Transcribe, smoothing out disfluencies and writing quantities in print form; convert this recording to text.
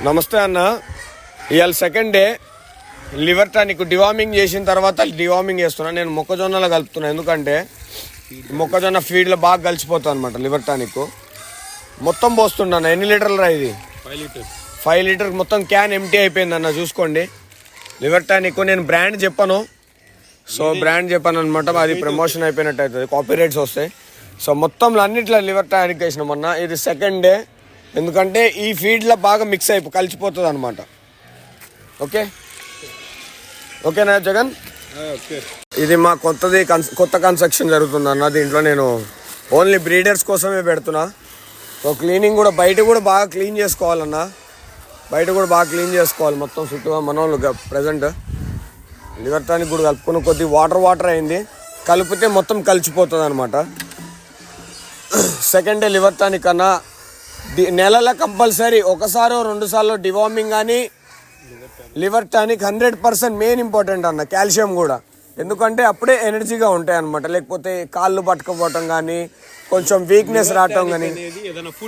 నమస్తే అన్న. ఇవాళ second day liver tonic deworming చేసిన తర్వాత డివార్మింగ్ చేస్తున్నా. నేను మొక్కజొన్నలో కలుపుతున్నా, ఎందుకంటే మొక్కజొన్న ఫీడ్లో బాగా కలిసిపోతుంది అనమాట. లివర్ టానిక్ మొత్తం పోస్తున్నాను. ఎన్ని లీటర్లు రా ఇది? 5 లీటర్ మొత్తం క్యాన్ ఎంటీ అయిపోయింది అన్న. చూసుకోండి, లివర్ టానిక్. నేను బ్రాండ్ చెప్పను, సో బ్రాండ్ చెప్పాను అనమాట. అది ప్రమోషన్ అయిపోయినట్టు అవుతుంది, కాపీ రైట్స్ వస్తాయి. సో మొత్తంలో అన్నిట్లో లివర్ టానిక్ వేసినాం అన్న. ఇది సెకండ్ డే, ఎందుకంటే ఈ ఫీడ్లో బాగా మిక్స్ కలిసిపోతుంది అనమాట. ఓకే ఓకేనా జగన్? ఇది మా కొత్త కన్స్ట్రక్షన్ జరుగుతుంది అన్న. దీంట్లో నేను ఓన్లీ బ్రీడర్స్ కోసమే పెడుతున్నా. సో క్లీనింగ్ కూడా బయట కూడా బాగా క్లీన్ చేసుకోవాలన్న. బయట కూడా బాగా క్లీన్ చేసుకోవాలి మొత్తం చుట్టూ. మన వాళ్ళు ప్రజెంట్ లివర్ టానిక్ కూడా కలుపుకుని కొద్దిగా వాటర్ అయింది, కలిపితే మొత్తం కలిసిపోతుంది అనమాట. సెకండ్ డే లివర్ టానిక్ అన్న. నెలలో కంపల్సరీ ఒకసారి 2 సార్లు డివార్మింగ్ కానీ లివర్ టానిక్ 100% మెయిన్ ఇంపార్టెంట్ అన్న. కాల్షియం కూడా, ఎందుకంటే అప్పుడే ఎనర్జీగా ఉంటాయి అనమాట. లేకపోతే కాళ్ళు పట్టుకుపోవటం కానీ, కొంచెం వీక్నెస్ రావటం కానీ.